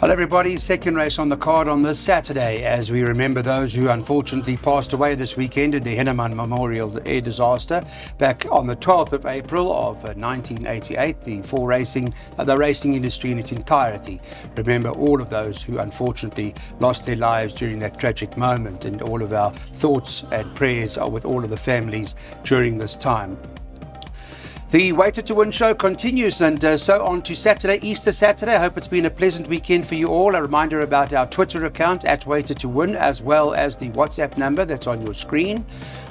Hello everybody, second race on the card on this Saturday as we remember those who unfortunately passed away this weekend in the Henneman Memorial Air disaster back on the 12th of April of 1988. The racing industry in its entirety remember all of those who unfortunately lost their lives during that tragic moment, and all of our thoughts and prayers are with all of the families during this time. The Waited to Win show continues, and so on to Saturday, Easter Saturday. I hope it's been a pleasant weekend for you all. A reminder about our Twitter account at Waited to Win, as well as the WhatsApp number that's on your screen,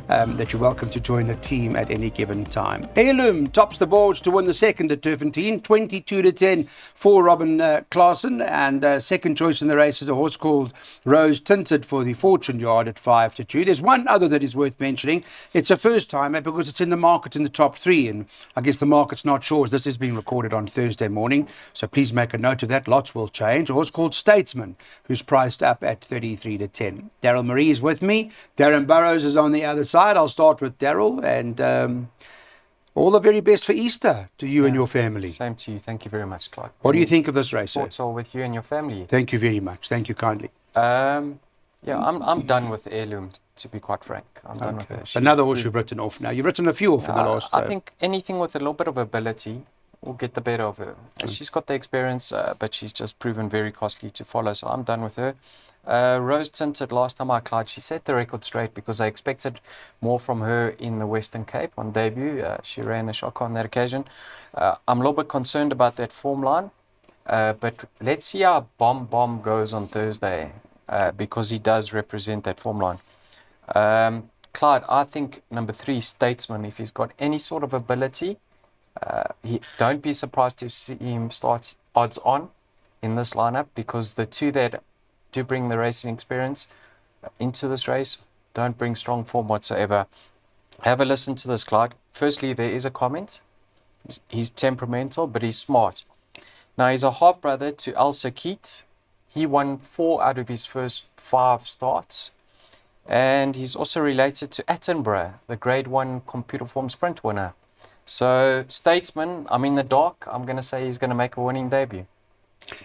that you're welcome to join the team at any given time. Heirloom tops the boards to win the second at Turffontein, 22-10 for Robin Klaassen, and second choice in the race is a horse called Rose Tinted for the Fortune Yard at 5-2. There's one other that is worth mentioning. It's a first timer because it's in the market in the top three, and I guess the market's not sure as this is being recorded on Thursday morning, so please make a note of that. Lots will change. A horse called Statesman, who's priced up at 33-10. Daryl Marie is with me. Darren Burrows is on the other side. I'll start with Daryl, and all the very best for Easter to you and your family. Same to you. Thank you very much, Clark. What do you think of this race, sir? Thoughts all with you and your family. Thank you very much. Thank you kindly. I'm done with Heirloom, to be quite frank. I'm done with her. Another horse you've written off now. You've written a few off in the last I think anything with a little bit of ability will get the better of her. She's got the experience, but she's just proven very costly to follow, so I'm done with her. Rose Tinted, last time I cried, she set the record straight because I expected more from her in the Western Cape on debut. She ran a shocker on that occasion. I'm a little bit concerned about that form line, but let's see how Bomb goes on Thursday, because he does represent that form line. Clyde, I think number 3, Statesman, if he's got any sort of ability, don't be surprised to see him start odds on in this lineup, because the two that do bring the racing experience into this race don't bring strong form whatsoever. Have a listen to this, Clyde. Firstly, there is a comment. He's temperamental, but he's smart. Now, he's a half-brother to Al Sakit. He won 4 out of his first 5 starts. And he's also related to Attenborough, the Grade 1 computer form sprint winner. So, Statesman, I'm in the dark. I'm going to say he's going to make a winning debut.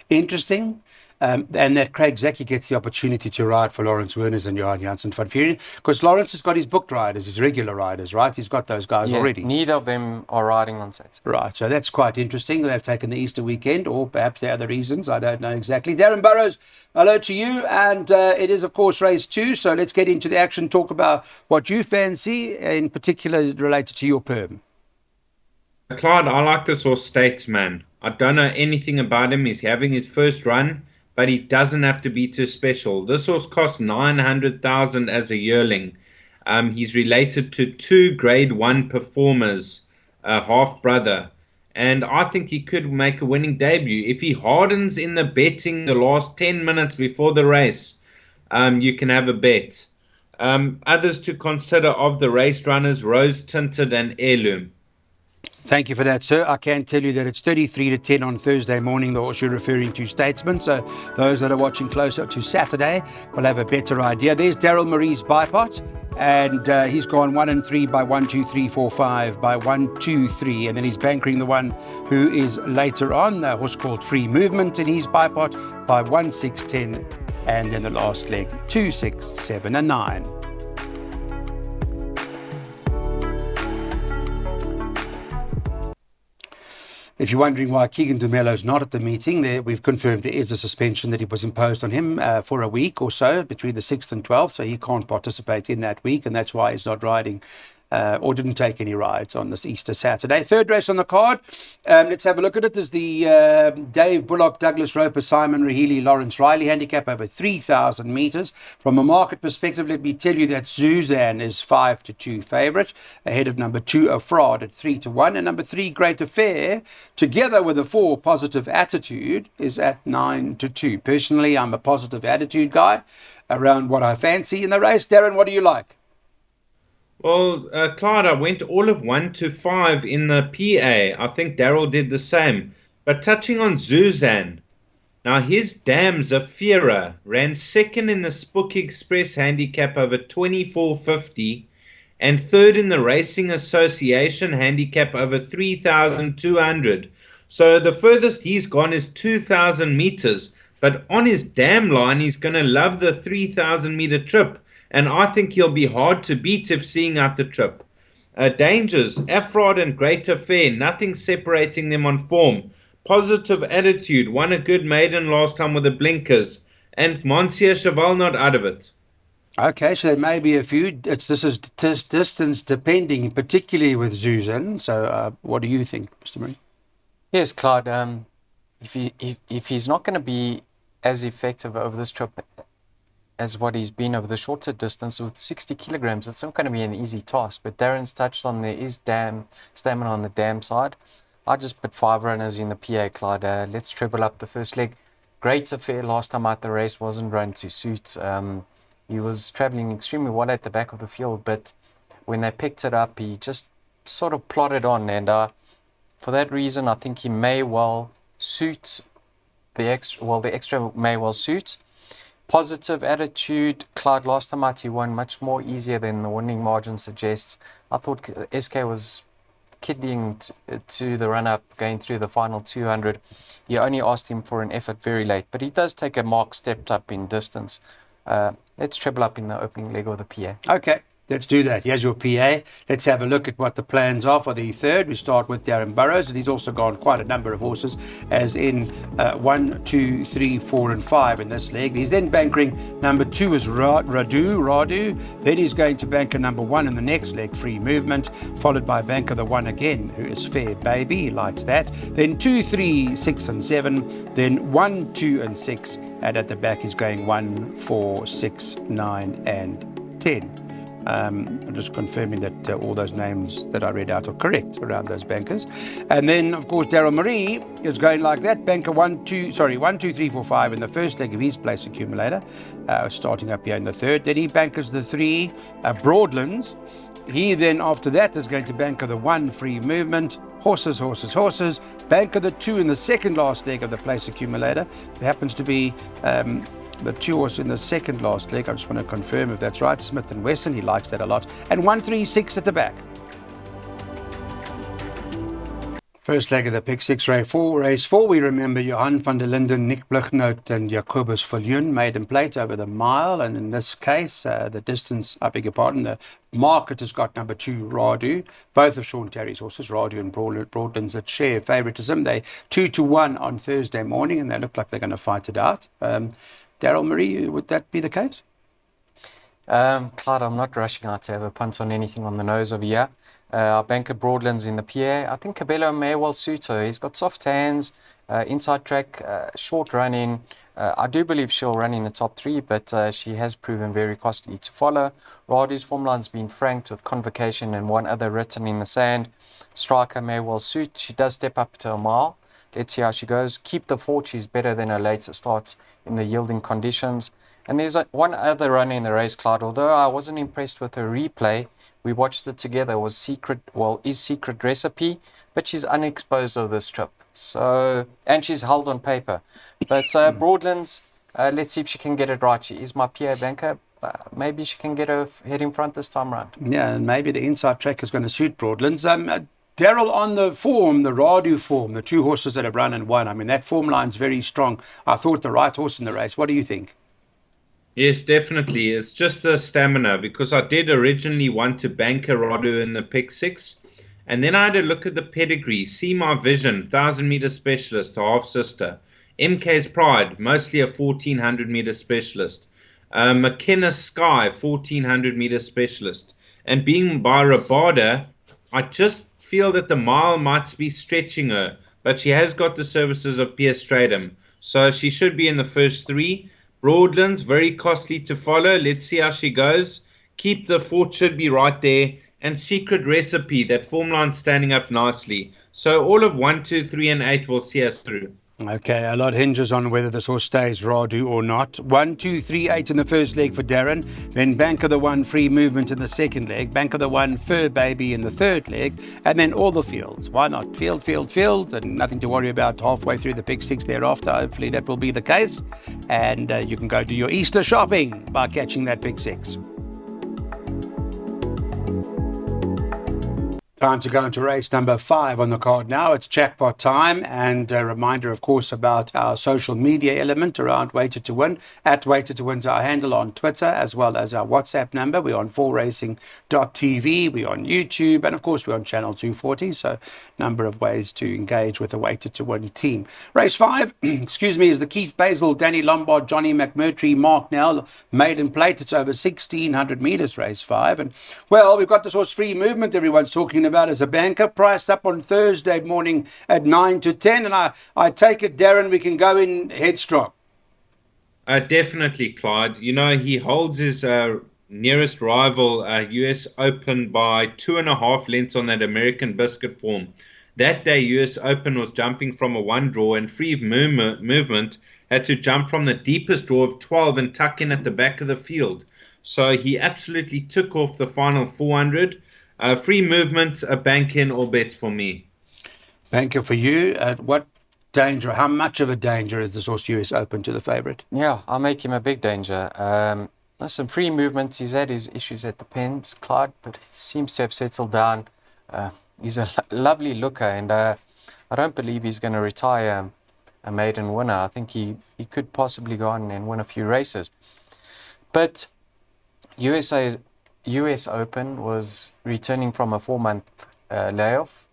Interesting. And that Craig Zaki gets the opportunity to ride for Lawrence Werners and Johan Janssen van Vuuren, because Lawrence has got his booked riders, his regular riders, right? He's got those guys already. Neither of them are riding on Saturday. Right, so that's quite interesting. They've taken the Easter weekend, or perhaps there are other reasons. I don't know exactly. Darren Burrows, hello to you. And it is, of course, race 2. So let's get into the action, talk about what you fancy, in particular related to your perm. Clyde, I like this horse Statesman. I don't know anything about him. He's having his first run, but he doesn't have to be too special. This horse cost 900,000 as a yearling. He's related to 2 Grade 1 performers, a half-brother. And I think he could make a winning debut. If he hardens in the betting the last 10 minutes before the race, you can have a bet. Others to consider of the race runners, Rose Tinted and Heirloom. Thank you for that, sir. I can tell you that it's 33-10 on Thursday morning, the horse you're referring to, Statesman. So those that are watching closer to Saturday will have a better idea. There's Daryl Marie's bipot, and he's gone 1 and 3 by 1, 2, 3, 4, 5 by 1, 2, 3, and then he's bankering the one who is later on, the horse called Free Movement, in his bipot by 1, 6, 10, and then the last leg 2, 6, 7, and 9. If you're wondering why Keegan DeMello's not at the meeting, we've confirmed there is a suspension that was imposed on him for a week or so between the 6th and 12th, so he can't participate in that week, and that's why he's not riding or didn't take any rides on this Easter Saturday. Third race on the card. Let's have a look at it. There's the Dave Bullock, Douglas Roper, Simon Rahili, Lawrence Riley handicap over 3,000 metres. From a market perspective, let me tell you that Suzanne is 5-2 favourite, ahead of number 2, Afraad, at 3-1, and number 3, Great Affair, together with a 4, Positive Attitude, is at 9-2. Personally, I'm a positive attitude guy around what I fancy in the race. Darren, what do you like? Well, Clyde, I went all of 1 to 5 in the PA. I think Daryl did the same. But touching on Suzanne, now his dam Zafira ran second in the Spook Express handicap over 24.50 and third in the Racing Association handicap over 3,200. So the furthest he's gone is 2,000 meters. But on his dam line, he's going to love the 3,000 meter trip. And I think he'll be hard to beat if seeing out the trip. Dangers, Afrod and Greater Fair, nothing separating them on form. Positive Attitude, won a good maiden last time with the blinkers. And Monsieur Cheval not out of it. Okay, so there may be a few. This is distance depending, particularly with Susan. So what do you think, Mr. Murray? Yes, Clyde. If he's not going to be as effective over this trip as what he's been over the shorter distance with 60 kilograms, it's not going to be an easy task. But Darren's touched on there is stamina on the dam side. I just put 5 runners in the PA, Clyde. Let's treble up the first leg. Great affair last time out the race wasn't run to suit. He was travelling extremely well at the back of the field, but when they picked it up, he just sort of plodded on. And for that reason, I think he may well suit the extra may well suit. Positive Attitude, Clyde, last time out he won much more easier than the winning margin suggests. I thought SK was kidding to the run-up going through the final 200. You only asked him for an effort very late, but he does take a marked step up in distance. Let's treble up in the opening leg of the PA. Okay, let's do that. Here's your PA. Let's have a look at what the plans are for the third. We start with Darren Burrows, and he's also gone quite a number of horses, as in 1, 2, 3, 4, and 5 in this leg. He's then bankering number 2 is Radu. Then he's going to banker number 1 in the next leg, Free Movement, followed by banker the 1 again, who is Fair Baby. He likes that. Then 2, 3, 6, and 7. Then 1, 2, and 6. And at the back is going 1, 4, 6, 9, and 10. I'm just confirming that all those names that I read out are correct around those bankers. And then, of course, Daryl Marie is going like that. Banker 1, 2, 3, 4, 5 in the first leg of his place accumulator, starting up here in the third. Then he bankers the 3 Broadlands. He then, after that, is going to banker the 1 Free Movement. Horses. Banker the 2 in the second last leg of the place accumulator. It happens to be the 2 horse in the second last leg. I just want to confirm if that's right. Smith and Wesson, he likes that a lot. And 1, 3, 6 at the back. First leg of the Pick 6 race 4, we remember Johan van der Linden, Nick Blichnout and Jacobus Viljoen maiden plate over the mile, and in this case the distance, I beg your pardon, the market has got number 2 Radu, both of Sean Terry's horses, Radu and Broadlands, that share favouritism. They 2-1 on Thursday morning, and they look like they're going to fight it out. Daryl Marie, would that be the case? Clyde, I'm not rushing out to have a punt on anything on the nose over here. Our banker Broadlands in the PA. I think Cabello may well suit her. He's got soft hands, inside track, short running. I do believe she'll run in the top 3, but she has proven very costly to follow. Radu's form line's been franked with Convocation and 1 other written in the sand. Striker may well suit. She does step up to a mile. Let's see how she goes. Keep the Fort. She's better than her later starts in the yielding conditions. And there's 1 other runner in the race, Clyde. Although I wasn't impressed with her replay, we watched it together. Was Secret Recipe, but she's unexposed of this trip. So, and she's held on paper. But Broadlands, let's see if she can get it right. She is my PA banker. Maybe she can get her head in front this time round. Yeah, and maybe the inside track is going to suit Broadlands. Daryl, on the form, the Radu form, the 2 horses that have run and won, I mean, that form line's very strong. I thought the right horse in the race. What do you think? Yes, definitely. It's just the stamina, because I did originally want to banker Radu in the Pick 6. And then I had a look at the pedigree. See My Vision, 1,000-meter specialist, half sister. MK's Pride, mostly a 1,400-meter specialist. McKenna Sky, 1,400-meter specialist. And being by Rabada, I just feel that the mile might be stretching her. But she has got the services of Pierre Stradum. So she should be in the first 3. Broadlands, very costly to follow. Let's see how she goes. Keep the Fort should be right there. And Secret Recipe, that form line standing up nicely. So all of 1, 2, 3, and 8 will see us through. Okay, a lot hinges on whether this horse stays Radu or not. 1, 2, 3, 8 in the first leg for Darren. Then banker the 1 Free Movement in the second leg. Banker the 1 Fur Baby in the third leg. And then all the fields. Why not? Field. And nothing to worry about halfway through the Pick 6 thereafter. Hopefully that will be the case. And you can go do your Easter shopping by catching that Pick 6. Time to go into race number 5 on the card now. It's jackpot time, and a reminder, of course, about our social media element around Weighted to Win. At Weighted to Win's our handle on Twitter, as well as our WhatsApp number. We're on 4racing.tv, we're on YouTube, and of course we're on channel 240, so number of ways to engage with the Weighted to Win team. Race 5, excuse me, is the Keith Basil, Danny Lombard, Johnny McMurtry, Mark Nell maiden plate. It's over 1,600 metres, race 5. And, well, we've got this horse Free Movement everyone's talking about as a banker, priced up on Thursday morning at 9 to 10. And I take it, Darren, we can go in headstrong. Definitely, Clyde. You know, he holds his nearest rival, US Open, by 2.5 lengths on that American biscuit form. That day, US Open was jumping from a 1 draw, and Free Movement had to jump from the deepest draw of 12 and tuck in at the back of the field. So he absolutely took off the final 400. Free Movement, a bank in, all bets for me. Banker for you. What danger, how much of a danger is this horse US Open to the favourite? Yeah, I'll make him a big danger. Some Free Movements, he's had his issues at the pens, Clyde, but he seems to have settled down. He's a lovely looker, and I don't believe he's going to retire a maiden winner. I think he could possibly go on and win a few races. But US Open was returning from a 4-month layoff,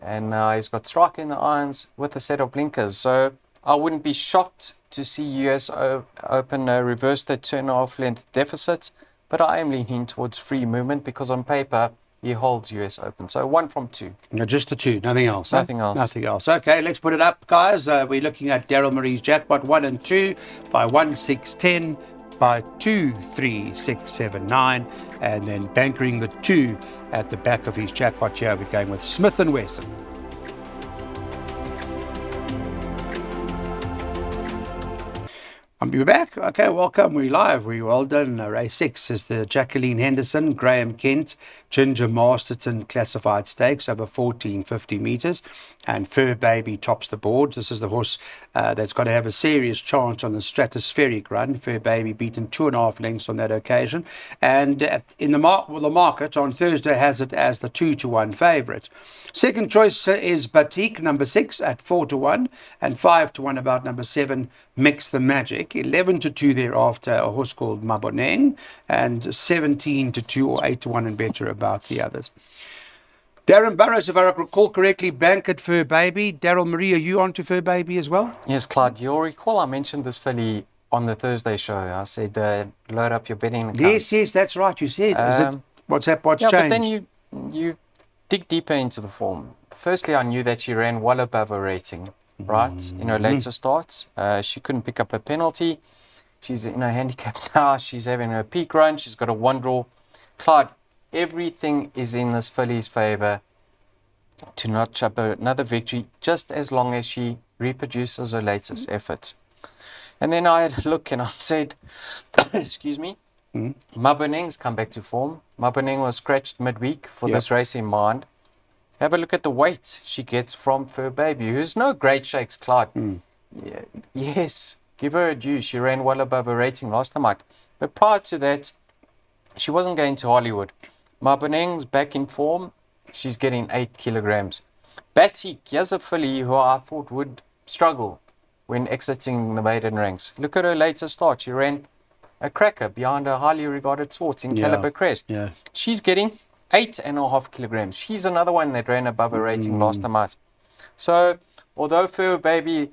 and now he's got strike in the irons with a set of blinkers. So I wouldn't be shocked to see US Open reverse that 2.5 length deficit, but I am leaning towards Free Movement because on paper he holds US Open. So 1 from 2. No, just the 2, nothing else. Nothing else. Nothing else. Okay, let's put it up, guys. We're looking at Daryl Marie's jackpot 1 and 2 by 1, 6, 10. By 2, 3, 6, 7, 9, and then bankering the 2 at the back of his jackpot here. We're going with Smith & Wesson. We're back. Okay, welcome. We're live. We're well done. Race 6 is the Jacqueline Henderson, Graham Kent, Ginger Masterton Classified Stakes over 1450 metres. And Fur Baby tops the boards. This is the horse that's got to have a serious chance on the stratospheric run. Fur Baby beaten 2.5 lengths on that occasion. And in the market on Thursday has it as the 2 to 1 favourite. Second choice is Batik, number 6 at 4 to 1, and 5 to 1 about number 7, Mix the Magic. 11 to 2 thereafter, a horse called Maboneng, and 17 to 2 or 8 to 1 and better about the others. Darren Burrows, if I recall correctly, banked Fur Baby. Daryl Marie, are you on to Fur Baby as well? Yes, Clyde, you'll recall I mentioned this filly on the Thursday show. I said, load up your betting accounts. Yes, that's right, you said. Is it, what's changed? But then you dig deeper into the form. Firstly, I knew that she ran well above her rating, right? In her later starts. She couldn't pick up a penalty. She's in her handicap now. She's having her peak run. She's got a 1 draw. Clyde, everything is in this filly's favour to notch up another victory, just as long as she reproduces her latest effort. And then I had a look and I said, excuse me, Maboneng's come back to form. Maboneng was scratched midweek for this race in mind. Have a look at the weight she gets from Fur Baby, who's no great shakes, Clyde. Yeah, yes, give her a due. She ran well above her rating last time out. But prior to that, she wasn't going to Hollywood. Maboneng's back in form. She's getting 8 kilograms. Batik, here's a filly who I thought would struggle when exiting the maiden ranks. Look at her later start. She ran a cracker behind a highly regarded sort in Caliber Crest. Yeah. She's getting 8.5 kilograms. She's another one that ran above her rating last time out. So, although Fur Baby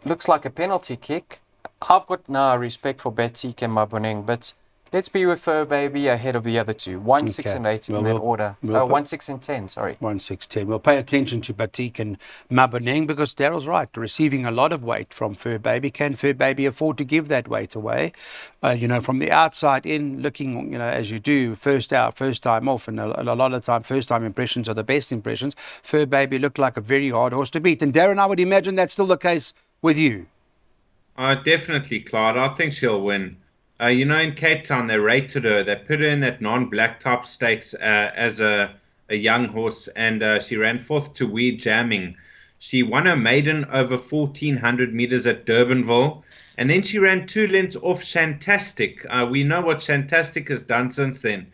looks like a penalty kick, I've got now respect for Batik and Maboneng, but let's be with Fur Baby ahead of the other two. 1, 6, and 8 in that order. 1, 6, and 10, sorry. 1, 6, 10. We'll pay attention to Batik and Maboneng because Daryl's right. Receiving a lot of weight from Fur Baby. Can Fur Baby afford to give that weight away? From the outside in, looking, as you do, first out, first time off, and a lot of the time, first time impressions are the best impressions. Fur Baby looked like a very hard horse to beat. And Darren, I would imagine that's still the case with you. Definitely, Clyde. I think she'll win. In Cape Town, they rated her. They put her in that non-black type stakes as a young horse, and she ran 4th to Weird Jamming. She won her maiden over 1,400 meters at Durbanville, and then she ran 2 lengths off Shantastic. We know what Shantastic has done since then.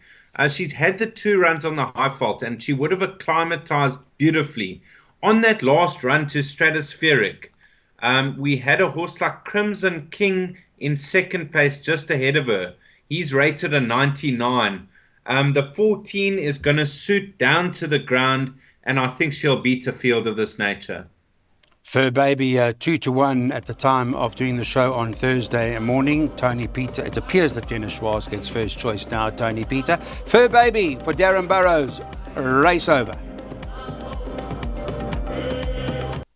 She's had the 2 runs on the high fault, and she would have acclimatized beautifully. On that last run to Stratospheric, we had a horse like Crimson King in second place just ahead of her. He's rated a 99. The 14 is going to suit down to the ground, and I think she'll beat a field of this nature. Fur Baby 2-1 at the time of doing the show on Thursday morning. Tony Peter, it appears that Dennis Schwarz gets first choice now. Tony Peter. Fur Baby for Darren Burrows. Race over.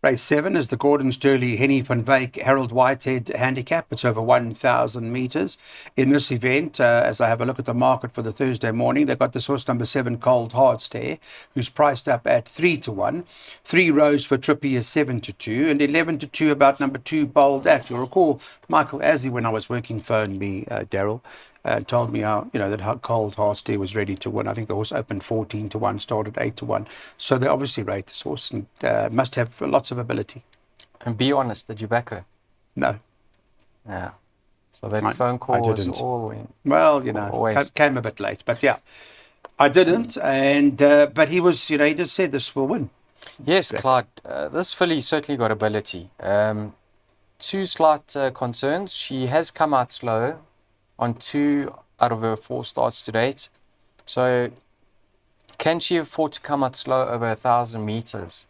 Race 7 is the Gordon Sturley Henny van Wyk Harold Whitehead handicap. It's over 1,000 metres. In this event, as I have a look at the market for the Thursday morning, they've got this horse number 7, Cold Hard Stare, who's priced up at 3-1. 3 rows for Trippy is 7-2, and 11-2 about number 2, Bold Act. You'll recall Michael Azzi, when I was working, phoned me, Daryl, and told me that Cold Hard Stare was ready to win. I think the horse opened 14-1, started 8-1. So they obviously rate this horse and must have lots of ability. And be honest, did you back her? No. Yeah. So that phone call was all in. Well, came a bit late, but yeah, I didn't. And but he was, he just said this will win. Yes, Clyde. This filly certainly got ability. 2 slight concerns. She has come out slow on 2 out of her 4 starts to date. So can she afford to come out slow over 1,000 meters?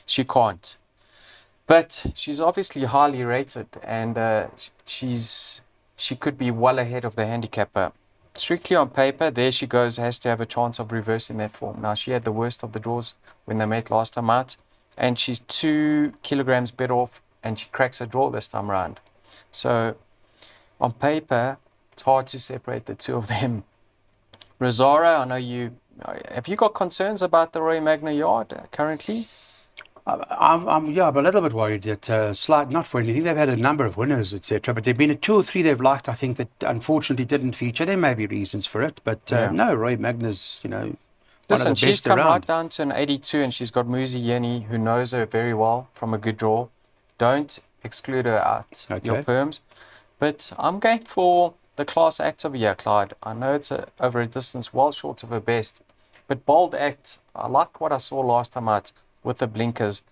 She can't. But she's obviously highly rated, and she could be well ahead of the handicapper. Strictly on paper, there she goes, has to have a chance of reversing that form. Now, she had the worst of the draws when they met last time out, and she's 2 kilograms better off, and she cracks a draw this time around. So on paper, it's hard to separate the two of them. Rosara, I know have you got concerns about the Roy Magna yard currently? I'm a little bit worried that slight, not for anything. They've had a number of winners, etc. But there've been 2 or 3 they've liked, I think, that unfortunately didn't feature. There may be reasons for it, but no, Roy Magna's, Listen, she's come around. Right down to an 82, and she's got Muzi Yeni, who knows her very well from a good draw. Don't exclude her out your perms. But I'm going for the class act of the year, Clyde. I know it's over a distance well short of her best, but Bold Act, I like what I saw last time out with the blinkers.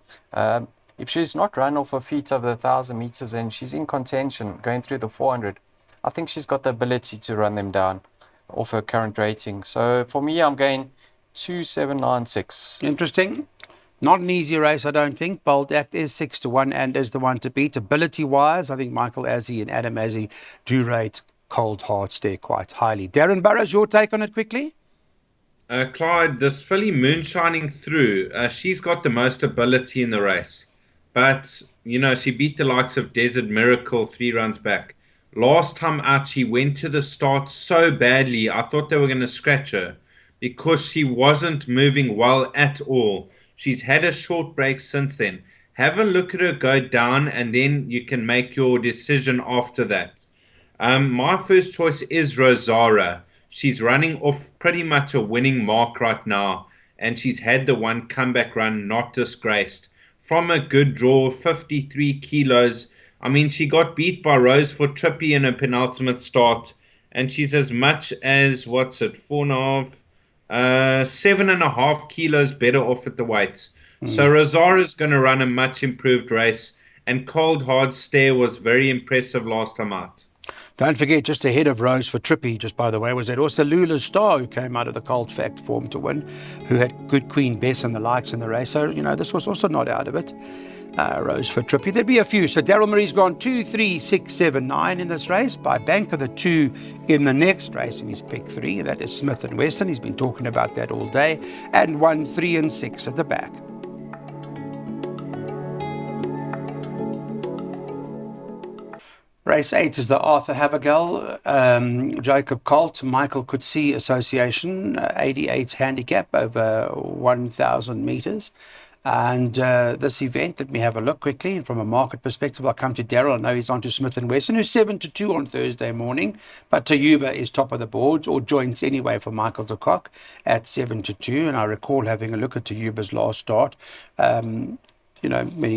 If she's not run off her feet over the 1,000 meters and she's in contention going through the 400, I think she's got the ability to run them down off her current rating. So for me, I'm going 2,796. Interesting. Not an easy race, I don't think. Bold Act is 6-1 and is the one to beat. Ability-wise, I think Michael Azzi and Adam Azzi do rate Cold Hard Stare quite highly. Darren Burrows, your take on it quickly? Clyde, this filly moonshining through, she's got the most ability in the race. But, she beat the likes of Desert Miracle 3 runs back. Last time out, she went to the start so badly, I thought they were going to scratch her because she wasn't moving well at all. She's had a short break since then. Have a look at her go down, and then you can make your decision after that. My first choice is Rosara. She's running off pretty much a winning mark right now, and she's had the 1 comeback run, not disgraced. From a good draw, 53 kilos. I mean, she got beat by Rose for Trippy in her penultimate start, and she's as much as, 7.5 kilos better off at the weights. So Rosara's going to run a much improved race, and Cold Hard Stare was very impressive last time out. Don't forget, just ahead of Rose for Trippy, just by the way, was that also Lula's Star, who came out of the Cold Fact form to win, who had good Queen Bess and the likes in the race. So, this was also not out of it. Rose for Trippy. There'd be a few. So Daryl Marie's gone 2, 3, 6, 7, 9 in this race. By bank of the 2 in the next race in his pick 3. That is Smith and Wesson. He's been talking about that all day. And 1, 3, and 6 at the back. Race 8 is the Arthur Havergal, Jacob Colt, Michael Coetzee Association, 88 handicap over 1,000 metres. And this event, let me have a look quickly. And from a market perspective, I'll come to Daryl. I know he's on to Smith & Wesson, who's 7-2 on Thursday morning. But Tayuba is top of the boards, or joints anyway, for Michael de Kock at 7-2. And I recall having a look at Tayuba's last start. Many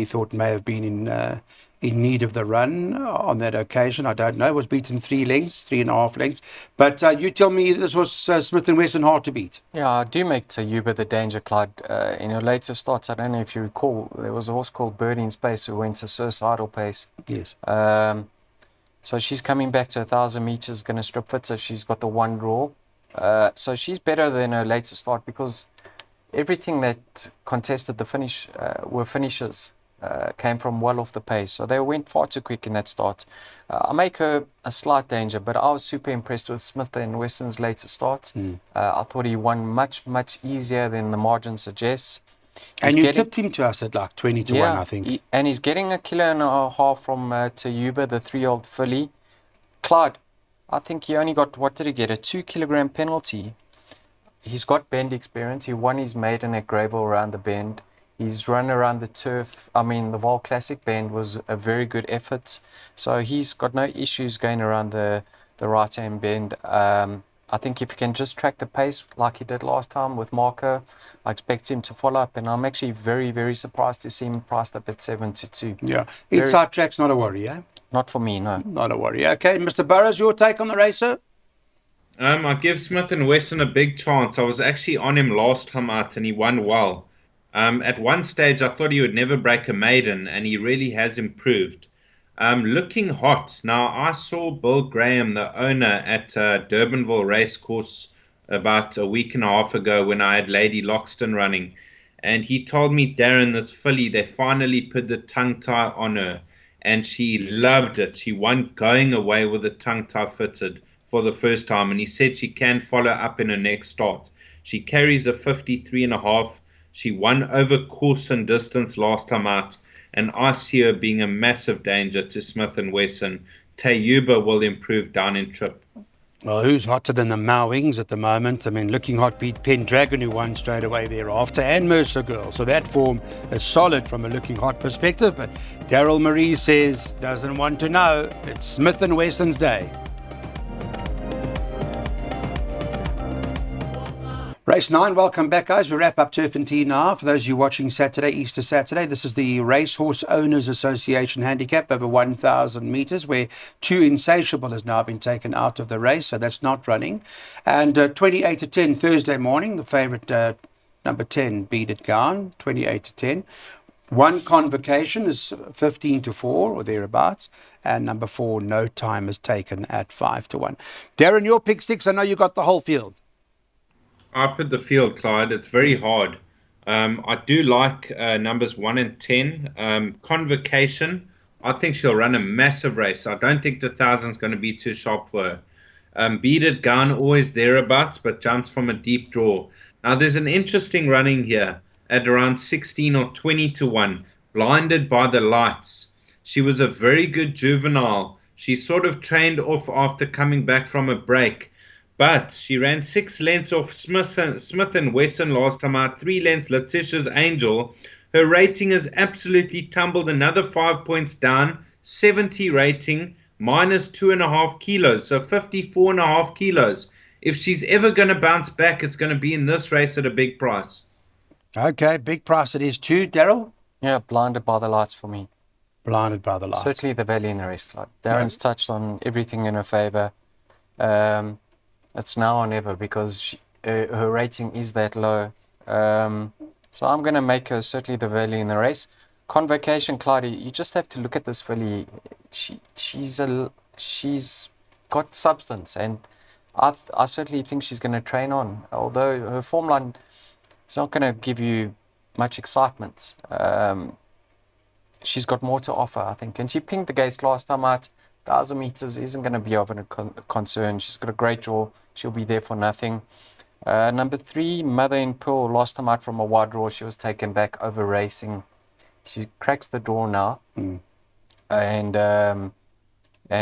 thought may have been in need of the run on that occasion. I don't know. Was beaten 3.5 lengths. But you tell me this was Smith & Wesson hard to beat. Yeah, I do make Tayuba the danger, Clyde. In her later starts, I don't know if you recall, there was a horse called Birdie in Space who went to suicidal pace. Yes. So she's coming back to 1,000 meters, going to strip fit, so she's got the one draw. So she's better than her later start because everything that contested the finish were finishes. Came from well off the pace, so they went far too quick in that start. I make her a slight danger, but I was super impressed with Smith & Wesson's later start. I thought he won much easier than the margin suggests. And you tipped him to us at like 20 to 1, I think. And he's getting 1.5 kilos from Tayuba, the 3-year-old filly. Clyde, I think he only got, what did he get, a 2 kilogram penalty. He's got bend experience. He won his maiden at Greyville around the bend. He's run around the turf. The Vol Classic bend was a very good effort. So he's got no issues going around the right-hand bend. I think if he can just track the pace like he did last time with Marco, I expect him to follow up. And I'm actually very, very surprised to see him priced up at 7 to 2. Yeah. Inside track's not a worry, eh? Not for me, no. Not a worry. Okay, Mr. Burrows, your take on the racer? I give Smith & Wesson a big chance. I was actually on him last time out and he won well. At one stage, I thought he would never break a maiden, and he really has improved. Looking hot. Now, I saw Bill Graham, the owner, at Durbanville Racecourse about a week and a half ago when I had Lady Loxton running. And he told me, Darren, this filly, they finally put the tongue tie on her. And she loved it. She won going away with the tongue tie fitted for the first time. And he said she can follow up in her next start. She carries a 53.5. She won over course and distance last time out, and I see her being a massive danger to Smith & Wesson. Tayuba will improve down in trip. Well, who's hotter than the Mowings at the moment? Looking Hot beat Pendragon, who won straight away thereafter, and Mercer Girl. So that form is solid from a Looking Hot perspective. But Daryl Marie says, doesn't want to know. It's Smith & Wesson's day. Race 9, welcome back, guys. We wrap up Turffontein now. For those of you watching Saturday, Easter Saturday, this is the Racehorse Owners Association handicap over 1,000 metres, where 2 Insatiable has now been taken out of the race, so that's not running. And 28 to 10 Thursday morning, the favourite number 10, Beaded Gown, 28 to 10. 1 Convocation is 15 to 4 or thereabouts, and number 4, No Time, is taken at 5 to 1. Darren, your pick 6, I know you got the whole field. I put the field, Clyde. It's very hard. I do like numbers 1 and 10. Convocation, I think she'll run a massive race. I don't think the 1,000's going to be too sharp for her. Beaded Gown, always thereabouts, but jumps from a deep draw. Now, there's an interesting running here at around 16 or 20 to 1, Blinded by the Lights. She was a very good juvenile. She sort of trained off after coming back from a break. But she ran 6 lengths off Smith & Wesson last time out, 3 lengths Letitia's Angel. Her rating has absolutely tumbled another 5 points down, 70 rating, minus 2.5 kilos, so 54.5 kilos. If she's ever going to bounce back, it's going to be in this race at a big price. Okay, big price it is too. Daryl? Yeah, Blinded by the Lights for me. Blinded by the Lights. Certainly the value in the race, Clyde. Darren's touched on everything in her favour. It's now or never because her rating is that low. So I'm going to make her certainly the value in the race. Convocation, Clyde, you just have to look at this filly. She's got substance, and I certainly think she's going to train on. Although her form line is not going to give you much excitement. She's got more to offer, I think. And she pinged the gates last time out. 1,000 meters isn't going to be of a concern. She's got a great draw. She'll be there for nothing. Number 3, Mother in Pearl. Last time out from a wide draw, she was taken back over racing. She cracks the draw now, and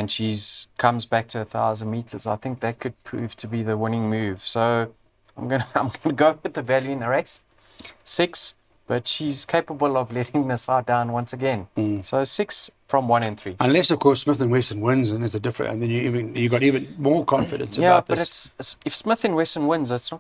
she's comes back to 1,000 meters. I think that could prove to be the winning move. So I'm gonna go with the value in the race. 6, but she's capable of letting the side down once again. So 6 from 1 and 3. Unless, of course, Smith and Wesson wins, and it's a different, and then you got even more confidence Yeah, about but this. it's if Smith and Wesson wins, it's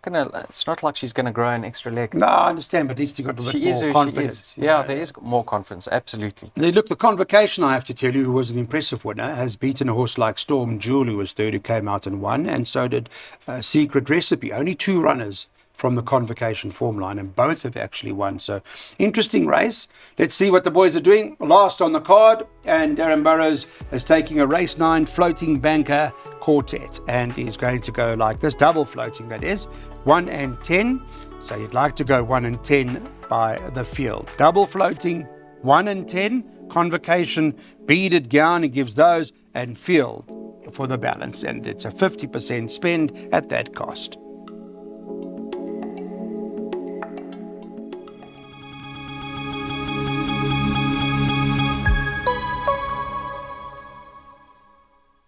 not like she's gonna grow an extra leg. No, I understand, but at least you got a bit She more is who confidence. she is. Yeah, there is more confidence, absolutely. Look, the Convocation, I have to tell you, who was an impressive winner, has beaten a horse like Storm Jewel, who was third, who came out and won, and so did Secret Recipe. Only 2 runners from the Convocation form line, and both have actually won. So, interesting race. Let's see what the boys are doing. Last on the card, and Darren Burrows is taking a race 9 floating banker quartet, and he's going to go like this, double floating that is, 1 and 10. So you'd like to go 1 and 10 by the field. Double floating, 1 and 10, Convocation, beaded gown, he gives those, and field for the balance. And it's a 50% spend at that cost.